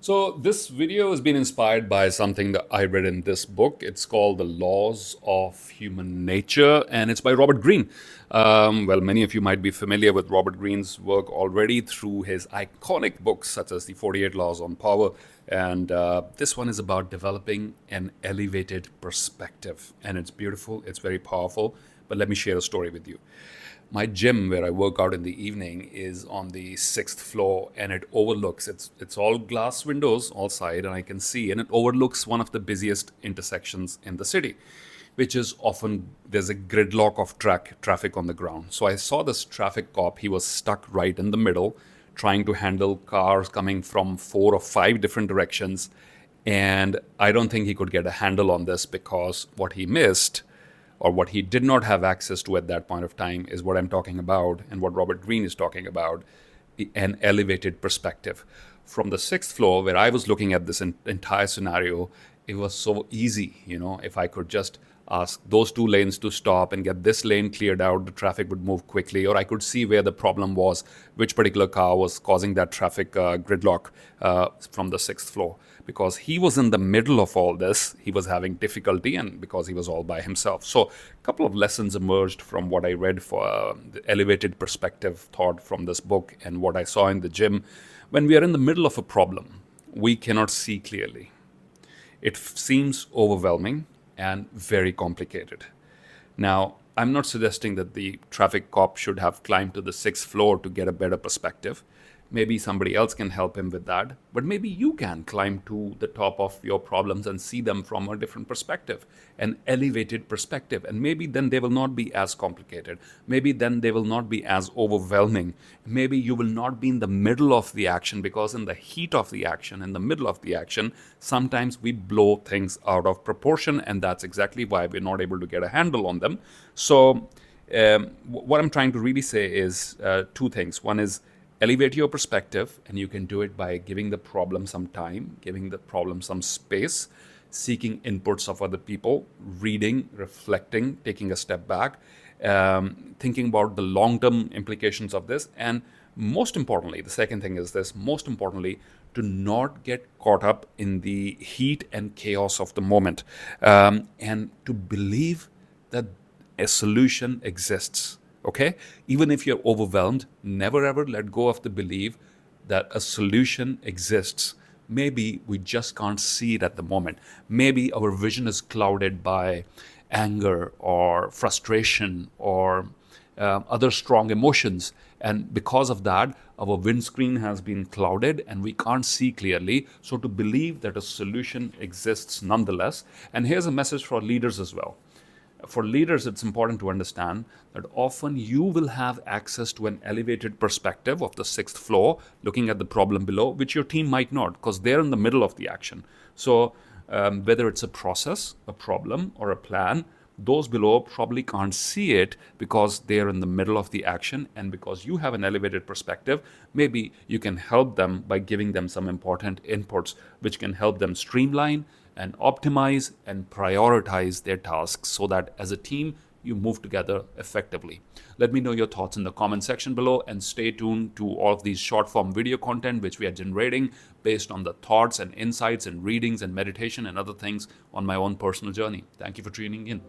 So this video has been inspired by something that I read in this book. It's called The Laws of Human Nature, and it's by Robert Greene. Well, many of you might be familiar with Robert Greene's work already through his iconic books such as The 48 Laws on Power, and this one is about developing an elevated perspective. And it's beautiful, it's very powerful, but let me share a story with you. My gym, where I work out in the evening, is on the sixth floor, and it overlooks. It's all glass windows all side, and I can see, and it overlooks one of the busiest intersections in the city, which is often there's a gridlock of traffic on the ground. So I saw this traffic cop. He was stuck right in the middle, trying to handle cars coming from 4 or 5 different directions, and I don't think he could get a handle on this because what he missed or what he did not have access to at that point of time is what I'm talking about and what Robert Greene is talking about, an elevated perspective. From the sixth floor, where I was looking at this entire scenario, it was so easy. If I could just ask those 2 lanes to stop and get this lane cleared out, the traffic would move quickly, or I could see where the problem was, which particular car was causing that traffic gridlock from the sixth floor. Because he was in the middle of all this, he was having difficulty, and because he was all by himself. So a couple of lessons emerged from what I read for the elevated perspective thought from this book and what I saw in the gym. When we are in the middle of a problem, we cannot see clearly. It seems overwhelming and very complicated. Now, I'm not suggesting that the traffic cop should have climbed to the sixth floor to get a better perspective. Maybe somebody else can help him with that, but maybe you can climb to the top of your problems and see them from a different perspective, an elevated perspective. And maybe then they will not be as complicated. Maybe then they will not be as overwhelming. Maybe you will not be in the middle of the action, because in the heat of the action, in the middle of the action, sometimes we blow things out of proportion, and that's exactly why we're not able to get a handle on them. So what I'm trying to really say is 2 things. One is elevate your perspective, and you can do it by giving the problem some time, giving the problem some space, seeking inputs of other people, reading, reflecting, taking a step back, thinking about the long-term implications of this. And most importantly, the second thing is this, most importantly, to not get caught up in the heat and chaos of the moment, and to believe that a solution exists. Okay? Even if you're overwhelmed, never ever let go of the belief that a solution exists. Maybe we just can't see it at the moment. Maybe our vision is clouded by anger or frustration or other strong emotions. And because of that, our windscreen has been clouded and we can't see clearly. So to believe that a solution exists nonetheless. And here's a message for leaders as well. For leaders, it's important to understand that often you will have access to an elevated perspective of the sixth floor, looking at the problem below, which your team might not, because they're in the middle of the action. So whether it's a process, a problem, or a plan, those below probably can't see it because they're in the middle of the action. And because you have an elevated perspective, maybe you can help them by giving them some important inputs, which can help them streamline and optimize and prioritize their tasks so that as a team, you move together effectively. Let me know your thoughts in the comment section below, and stay tuned to all of these short form video content which we are generating based on the thoughts and insights and readings and meditation and other things on my own personal journey. Thank you for tuning in.